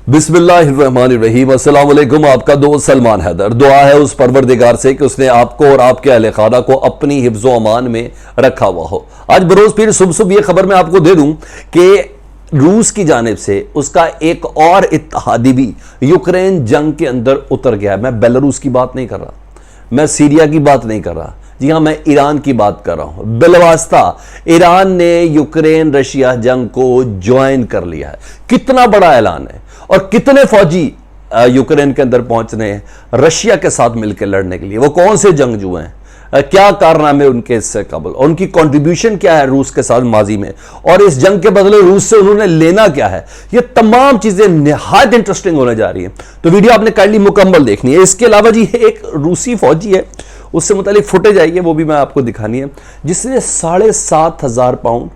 बिस्मिल्लाहिर्रहमानिर्रहीम। अस्सलाम वालेकुम। आपका दोस्त सलमान हैदर। दुआ है उस परवरदिगार से कि उसने आपको और आपके अहले खाना को अपनी हिफ्ज़ो अमान में रखा हुआ हो। आज बरोज़ फिर सुबह सुबह ये खबर मैं आपको दे दूं कि रूस की जानिब से उसका एक और इत्तहादी भी यूक्रेन जंग के अंदर उतर गया है। मैं बेलारूस की बात नहीं कर रहा, मैं सीरिया की बात नहीं कर रहा, जी हाँ, मैं ईरान की बात कर रहा हूं। बिलवास्ता ईरान ने यूक्रेन रशिया जंग को ज्वाइन कर लिया है। कितना बड़ा ऐलान है और कितने फौजी यूक्रेन के अंदर पहुंच रहे हैं रशिया के साथ मिलकर लड़ने के लिए। वो कौन से जंगजू हैं, क्या कारनामे उनके इससे कबल, उनकी कंट्रीब्यूशन क्या है रूस के साथ माजी में, और इस जंग के बदले रूस से उन्होंने लेना क्या है। ये तमाम चीजें निहायत इंटरेस्टिंग होने जा रही हैं। तो वीडियो आपने काइंडली मुकम्मल देखनी है। इसके अलावा जी एक रूसी फौजी है, उससे मुतालिक फुटेज आई है, वो भी मैं आपको दिखानी है, जिसने 7,500 पाउंड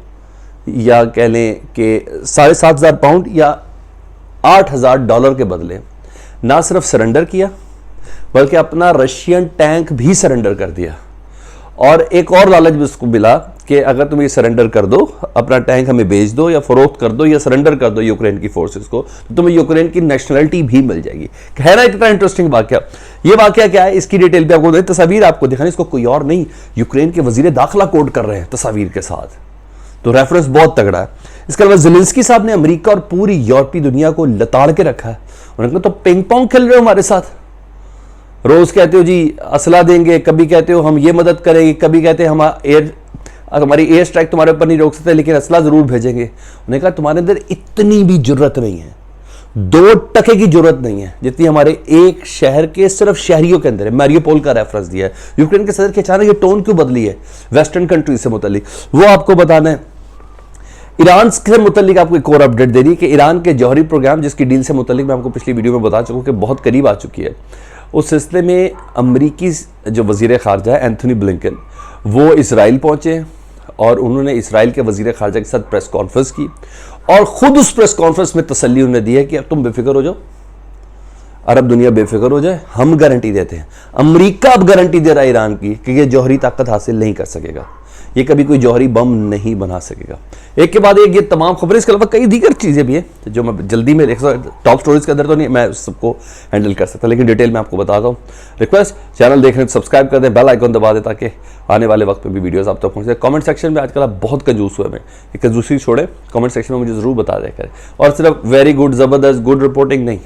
या कह लें कि 7,500 पाउंड या $8,000 के बदले ना सिर्फ सरेंडर किया बल्कि अपना रशियन टैंक भी सरेंडर कर दिया। और एक और लालच भी उसको मिला कि अगर तुम ये सरेंडर कर दो, अपना टैंक हमें बेच दो या फरोख्त कर दो या सरेंडर कर दो यूक्रेन की फोर्सेस को, तो तुम्हें यूक्रेन की नेशनलिटी भी मिल जाएगी। कह रहा है कितना इंटरेस्टिंग वाकया। ये वाकया क्या है, इसकी डिटेल पे आपको तस्वीर आपको दिखानी, इसको कोई और नहीं, यूक्रेन के वजीर दाखिला कोड कर रहे हैं तस्वीर के साथ। तो रेफरेंस बहुत तगड़ा है। इसके अलावा ज़ेलेंस्की साहब ने अमेरिका और पूरी यूरोपीय दुनिया को लताड़ के रखा है। उन्होंने कहा तो पिंग पोंग खेल रहे हो हमारे साथ, रोज कहते हो जी असला देंगे, कभी कहते हो हम ये मदद करेंगे, कभी कहते हैं हमारी एयर स्ट्राइक तुम्हारे ऊपर नहीं रोक सकते लेकिन असला जरूर भेजेंगे। उन्होंने कहा तुम्हारे अंदर इतनी भी जरूरत नहीं है, 2% की जरूरत नहीं है जितनी हमारे एक शहर के सिर्फ शहरियों के अंदर है। मैरियोपोल का रेफरेंस दिया है। यूक्रेन के सदर की अचानक ये टोन क्यों बदली है वेस्टर्न कंट्री से मुतालिक, वो आपको बताना है। ईरान से मुतालिक आपको एक और अपडेट दे रही है कि ईरान के जौहरी प्रोग्राम, जिसकी डील से मुतालिक मैं आपको पिछली वीडियो में बता चुका हूं कि बहुत करीब आ चुकी है, उस सिलसिले में अमरीकी जो वजीर खारजा है एंथनी ब्लिंकन, वो इसराइल पहुंचे और उन्होंने इसराइल के वजीर खारजा के साथ प्रेस कॉन्फ्रेंस की और खुद उस प्रेस कॉन्फ्रेंस में तसल्ली उन्हें दी है कि अब तुम बेफिक्र हो जाओ, अरब दुनिया बेफिक्र हो जाए, हम गारंटी देते हैं। अमेरिका अब गारंटी दे रहा है ईरान की कि ये जौहरी ताकत हासिल नहीं कर सकेगा, ये कभी कोई जौहरी बम नहीं बना सकेगा। एक के बाद एक ये तमाम खबरें, इसके अलावा कई दीगर चीज़ें भी हैं जो मैं जल्दी में टॉप स्टोरीज के अंदर तो नहीं मैं सबको हैंडल कर सकता, लेकिन डिटेल में आपको बताता हूँ। रिक्वेस्ट, चैनल देख रहे हैं तो सब्सक्राइब कर दें, बेल आइकन दबा दें ताकि आने वाले वक्त में भी वीडियोस आप तक पहुँचे। कमेंट सेक्शन में आजकल आप बहुत कंजूस हुए, मैं ये कंजूसी छोड़े, कमेंट सेक्शन में मुझे ज़रूर बता दें करें। और सिर्फ वेरी गुड, ज़बरदस्त, गुड रिपोर्टिंग नहीं,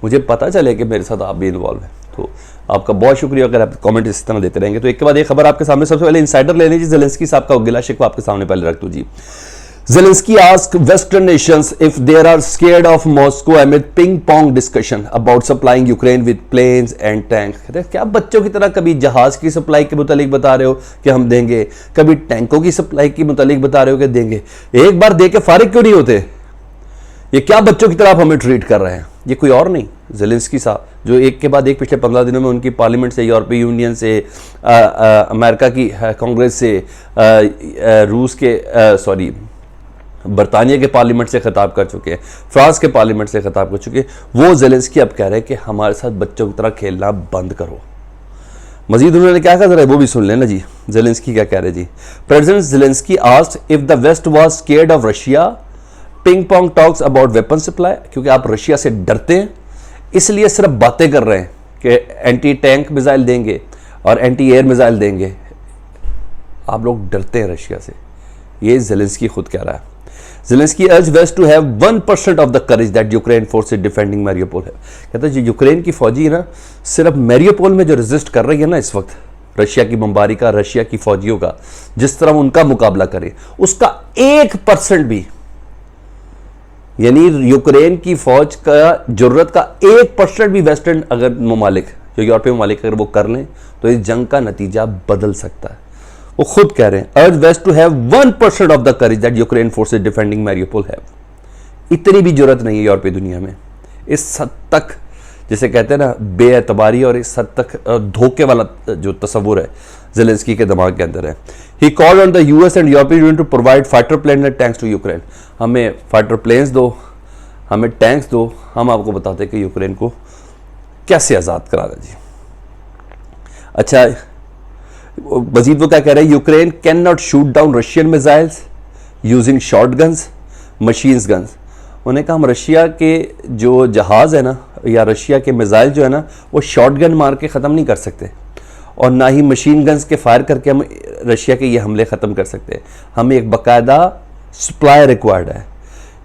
मुझे पता चले कि मेरे साथ आप भी इन्वॉल्व हैं। तो आपका बहुत शुक्रिया अगर आप कमेंट इस तरह देते रहेंगे। तो एक के बाद एक खबर आपके सामने। सबसे पहले इनसाइडर ले लीजिए, ज़ेलेंस्की साहब का गिला शिकवा आपके सामने पहले रख दो जी। Zelensky asked Western nations if they are scared of Moscow amid ping-pong discussion about supplying Ukraine with planes and tanks। क्या बच्चों की तरह कभी जहाज की सप्लाई के मुतालिक बता रहे हो कि हम देंगे, कभी टैंकों की सप्लाई की मुतालिक बता रहे हो कि देंगे, एक बार दे के फारिग क्यों नहीं होते? ये क्या बच्चों की तरह आप हमें ट्रीट कर रहे हैं? ये कोई और नहीं, ज़ेलेंस्की साहब, जो एक के बाद एक पिछले 15 दिनों में उनकी पार्लियामेंट से, यूरोपीय यूनियन से, अमेरिका की कांग्रेस से, रूस के बरतानिया के पार्लियामेंट से खिताब कर चुके हैं, फ्रांस के पार्लियामेंट से खिताब कर चुके हैं। वो ज़ेलेंस्की अब कह रहे हैं कि हमारे साथ बच्चों की तरह खेलना बंद करो। मजीद उन्होंने क्या कहा जरा वो भी सुन लेना जी। ज़ेलेंस्की क्या कह रहे जी। President Zelensky asked if the west was scared of Russia ping pong talks about weapon supply, क्योंकि आप रशिया से डरते हैं इसलिए सिर्फ बातें कर रहे हैं कि एंटी टैंक मिसाइल देंगे और एंटी एयर मिसाइल देंगे। आप लोग डरते हैं रशिया से, ये ज़ेलेंस्की खुद कह रहा है। Zelensky urged West to have 1% of the courage that Ukraine forces defending Mariupol है। कहता है जो यूक्रेन की फौजी है ना, सिर्फ मैरियोपोल में जो रेजिस्ट कर रही है ना इस वक्त रशिया की बमबारी का, रशिया की फौजियों का, जिस तरह उनका मुकाबला करे, उसका 1% भी, यानी यूक्रेन की फौज का जरूरत का 1% भी वेस्टर्न अगर ममालिक, जो यूरोपीय ममालिक अगर वो कर लें तो इस जंग का नतीजा बदल सकता है। वो खुद कह रहे हैं urge West to have 1% of the courage that Ukraine forces defending Mariupol have. इतनी भी जरूरत नहीं है यूरोपीय दुनिया में इस हद तक, जिसे कहते हैं ना बेएतबारी और इस हद तक धोखे वाला जो तस्वुर है ज़ेलेंस्की के दिमाग के अंदर है। He called on the US and European Union to provide fighter plane and tanks to Ukraine. हमें फाइटर प्लेन्स दो, हमें टैंक्स दो, हम आपको बताते हैं कि यूक्रेन को कैसे आज़ाद कराना जी। अच्छा, मजीद वो क्या कह रहे हैं, Ukraine can not shoot down Russian missiles using short guns, machines guns. उन्होंने कहा हम रशिया के जो जहाज़ है ना या रशिया के मिसाइल जो है ना वो शॉर्ट गन मार के ख़त्म नहीं कर सकते, और ना ही मशीन गन्स के फायर करके हम रशिया के ये हमले ख़त्म कर सकते हैं। हमें एक बाकायदा सप्लाई रिक्वायर्ड है।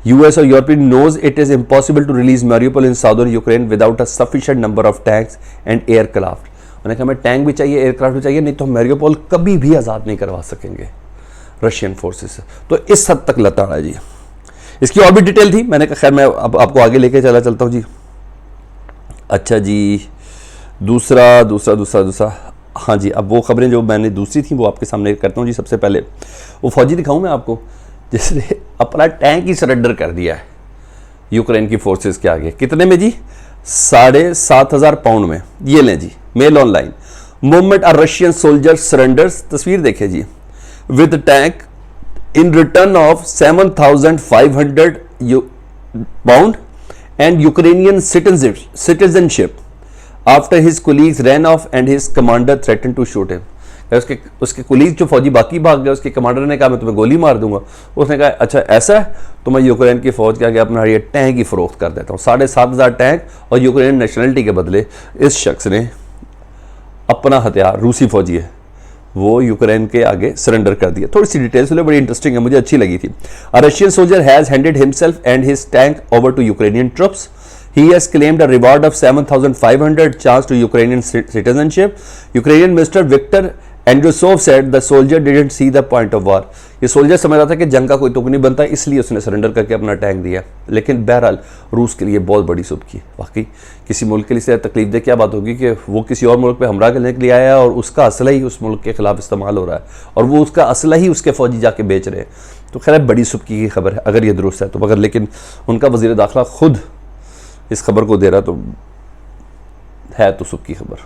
यूएस और European knows it is impossible to release Mariupol in southern Ukraine without a sufficient number of tanks and aircraft. उन्होंने कहा हमें टैंक भी चाहिए, एयरक्राफ्ट भी चाहिए, नहीं तो हम मैरियोपोल कभी भी आज़ाद नहीं करवा सकेंगे रशियन फोर्सेस से। तो इस हद तक लताड़ा है जी। इसकी और भी डिटेल थी, मैंने कहा खैर मैं अब आपको आगे लेके चलता हूँ जी। अच्छा जी, दूसरा हाँ जी, अब वो खबरें जो मैंने दूसरी थी वो आपके सामने करता हूँ जी। सबसे पहले वो फौजी दिखाऊँ मैं आपको जिसने अपना टैंक ही सरेंडर कर दिया है यूक्रेन की फोर्सेस के आगे। कितने में जी? 7,500 पाउंड में। ये लें जी, Mail Online, movement a Russian soldier surrenders. तस्वीर देखें जी, with tank in return of 7,500 pound and Ukrainian citizenship after his colleagues ran off and his commander threatened to shoot him। उसके कुलीग जो फौजी बाकी भाग गए, उसके कमांडर ने कहा मैं तुम्हें गोली मार दूंगा। उसने कहा अच्छा ऐसा है तो मैं यूक्रेन की फौज के आगे अपना ये टैंक ही फरोख्त कर देता हूँ। 7,500 टैंक और यूक्रेन नेशनलिटी के बदले इस शख्स ने अपना हथियार, रूसी फौजी है वो, यूक्रेन के आगे सरेंडर कर दिया। थोड़ी सी डिटेल्स बड़ी इंटरेस्टिंग है, मुझे अच्छी लगी थी। A Russian soldier has handed himself and his tank over to Ukrainian troops. He has claimed a reward of 7,500 chance to Ukrainian citizenship. Ukrainian Minister Viktor Andrusov said the soldier didn't see the point of war. ये soldier समझ रहा था कि जंग का कोई तुक नहीं बनता, इसलिए उसने सरेंडर करके अपना टैंक दिया। लेकिन बहरहाल रूस के लिए बहुत बड़ी सुबह की, वाकई किसी मुल्क के लिए तकलीफ दे क्या बात होगी कि वो किसी और मुल्क पे हमला करने के लिए आया है और उसका असला ही उस मुल्क के खिलाफ इस्तेमाल हो रहा है और वो उसका असला ही उसके फौजी जाके बेच रहे हैं। तो खैर बड़ी सुबह की खबर है अगर ये दुरुस्त है तो। मगर लेकिन उनका वज़ीर दाखिला खुद इस खबर को दे रहा तो है तो सुख की खबर।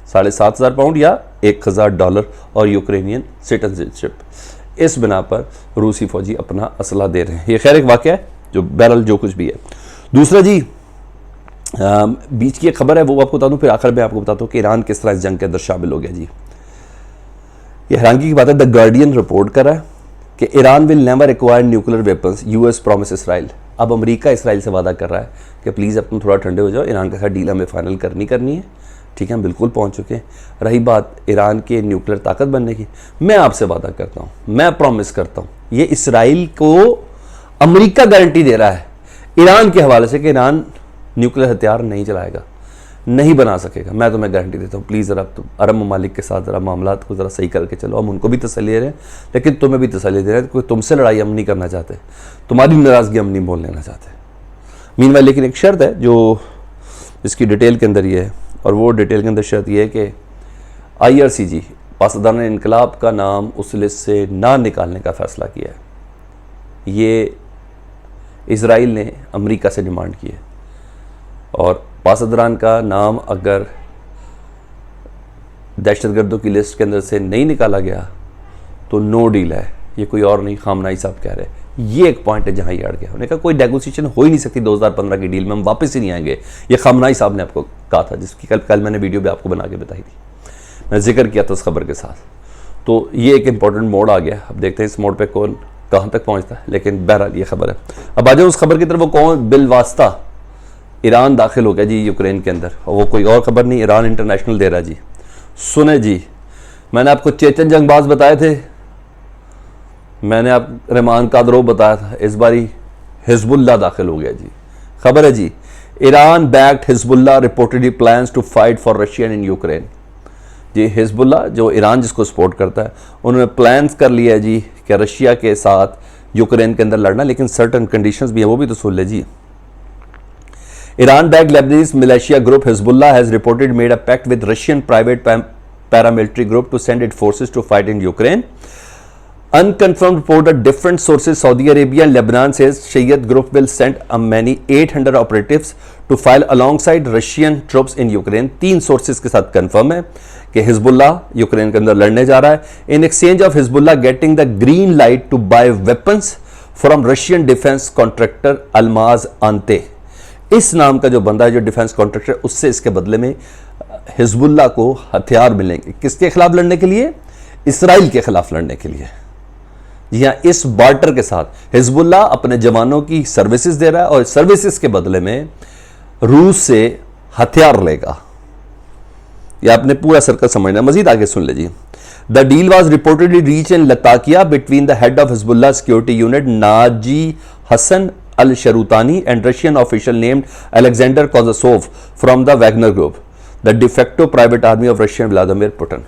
7,500 पाउंड या $1,000 और यूक्रेनियन सिटीजनशिप, इस बिना पर रूसी फौजी अपना असला दे रहे हैं। ये खैर एक वाक़या है जो बहरहाल जो कुछ भी है। दूसरा जी, बीच की एक खबर है वो आपको बता दूं, फिर आखिर में आपको बताता हूँ कि ईरान किस तरह इस जंग के अंदर शामिल हो गया जी। ये हैरानगी की बात है, द गार्डियन रिपोर्ट कर रहा है कि Iran will never acquire nuclear weapons, US promise Israel. अब अमेरिका इसराइल से वादा कर रहा है कि प्लीज़ अब तुम थोड़ा ठंडे हो जाओ, ईरान के साथ डील हमें फाइनल करनी है। ठीक है, हम बिल्कुल पहुंच चुके हैं। रही बात ईरान के न्यूक्लियर ताकत बनने की, मैं आपसे वादा करता हूं, मैं प्रॉमिस करता हूं, ये इसराइल को अमेरिका गारंटी दे रहा है ईरान के हवाले से कि ईरान न्यूक्लियर हथियार नहीं चलाएगा, नहीं बना सकेगा। मैं तुम्हें गारंटी देता हूँ, प्लीज़ ज़रा तुम अरब ममालिक के साथ ज़रा मामला को ज़रा सही करके चलो। हम उनको भी तसल्ली दे रहे हैं लेकिन तुम्हें भी तसल्ली दे रहे हैं, कोई तुमसे लड़ाई हम नहीं करना चाहते, तुम्हारी नाराज़गी हम नहीं बोल लेना चाहते। मीनवाइल लेकिन एक शर्त है जो इसकी डिटेल के अंदर ये है, और वो डिटेल के अंदर शर्त ये है कि IRCG पासदान इनकलाब का नाम उस लिस्ट से ना निकालने का फ़ैसला किया है। ये इसराइल ने अमेरिका से डिमांड की है और पासदान का नाम अगर दहशतगर्दों की लिस्ट के अंदर से नहीं निकाला गया तो नो डील है। ये कोई और नहीं, खामनाई साहब कह रहे हैं। ये एक पॉइंट है जहां ये अड़ गया। उन्होंने कहा कोई नेगोशिएशन हो ही नहीं सकती 2015 की डील में, हम वापस ही नहीं आएंगे। ये खामनाई साहब ने आपको कहा था, जिसकी कल मैंने वीडियो भी आपको बना के बताई थी, मैं जिक्र किया था उस खबर के साथ। तो ये एक इंपॉर्टेंट मोड़ आ गया। अब देखते हैं इस मोड़ पर कौन कहाँ तक पहुँचता है, लेकिन बहरहाल ये खबर है। अब आ जाओ उस खबर की तरफ, वो कौन बिलवास्ता ईरान दाखिल हो गया जी यूक्रेन के अंदर, और वो कोई और खबर नहीं, ईरान इंटरनेशनल दे रहा जी। सुने जी, मैंने आपको चेचन जंगबाज बताए थे, मैंने आप रहमान कादरोव बताया था, इस बारी हिजबुल्लाह दाखिल हो गया जी। खबर है जी, Iran backed Hezbollah reportedly plans to fight for Russian in Ukraine. जी हिजबुल्लाह जो ईरान जिसको सपोर्ट करता है, उन्होंने प्लान्स कर लिया जी कि रशिया के साथ यूक्रेन के अंदर लड़ना, लेकिन सर्टन कंडीशंस भी है, वो भी तो सुन ले जी। Iran-backed Lebanese militia group Hezbollah has reported made a pact with Russian private paramilitary group to send its forces to fight in Ukraine. Unconfirmed report of different sources, Saudi Arabia and Lebanon says Shiite group will send a many 800 operatives to fight alongside Russian troops in Ukraine. 3 sources के साथ confirm है कि Hezbollah Ukraine के अंदर लड़ने जा रहा है। In exchange of Hezbollah getting the green light to buy weapons from Russian defense contractor Almaz Ante. इस नाम का जो बंदा है जो डिफेंस कॉन्ट्रैक्टर, उससे इसके बदले में हिजबुल्लाह को हथियार मिलेंगे। किसके खिलाफ लड़ने के लिए? इसराइल के खिलाफ लड़ने के लिए जी हाँ, इस बार्टर के साथ हिजबुल्लाह अपने जवानों की सर्विसेज दे रहा है और सर्विसेज के बदले में रूस से हथियार लेगा। ये आपने पूरा सर्कल समझना। मजीद आगे सुन लीजिए। The deal was reportedly reach in Latakia between the head of Hezbollah security unit Naji Hassan al Sharutani and Russian official named Alexander Kozasov from the Wagner group, the de facto private army of Russian Vladimir Putin.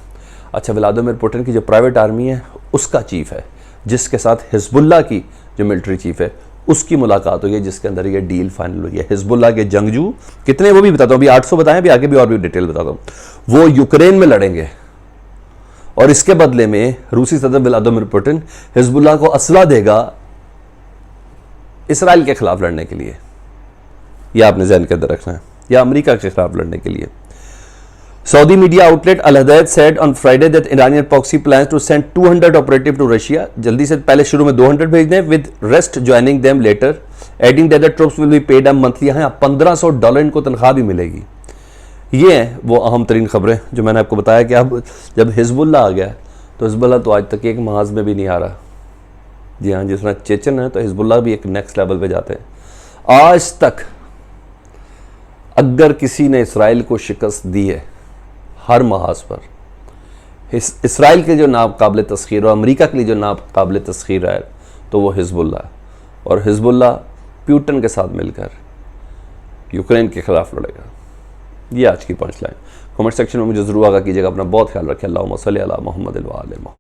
अच्छा, Vladimir Putin की जो private army है उसका chief है, जिसके साथ Hezbollah की जो मिलिट्री चीफ है उसकी मुलाकात हुई है, जिसके अंदर ये डील फाइनल हुई है। हिजबुल्लाह के जंगजू कितने वो भी बताता हूं, अभी 800 बताएं, अभी आगे भी और भी डिटेल बताता हूं। वो यूक्रेन में लड़ेंगे और इसके बदले में रूसी सदर व्लादिमीर पुतिन हिजबुल्लाह को असला देगा इसराइल के खिलाफ लड़ने के लिए। यह आपने ज़हन के अंदर रखना है, या अमेरिका के खिलाफ लड़ने के लिए। Saudi media outlet Al Hidayat said on Friday that Iranian proxy plans to send 200 operative to Russia. जल्दी से पहले शुरू में 200 भेजने, with rest joining them later, adding that the troops will be paid a monthly। यहाँ $1500 इनको तनख्वाह भी मिलेगी। ये हैं वो अहम तरीन खबरें जो मैंने आपको बताया कि अब जब हिजबुल्लाह आ गया तो हिजबुल्लाह तो आज तक एक महाज में भी नहीं आ रहा। जी हाँ, जिस तरह चेचन है तो हिजबुल्लाह भी एक नेक्स्ट लेवल पे जाते हैं। आज तक अगर किसी ने इसराइल को शिकस्त दी है हर महाज पर, इसराइल के जो नाकाबिल तस्खीर और अमेरिका के लिए जो नाकाबिल तस्खीर है तो वो हिजबुल्लाह है। और हिजबुल्लाह पुतिन के साथ मिलकर यूक्रेन के खिलाफ लड़ेगा। ये आज की पंच लाइन। कमेंट सेक्शन में मुझे ज़रूर आगाह कीजिएगा। अपना बहुत ख्याल रखें। अल्लाहुम्मा सल्ली अला मुहम्मद व आले मुहम्मद।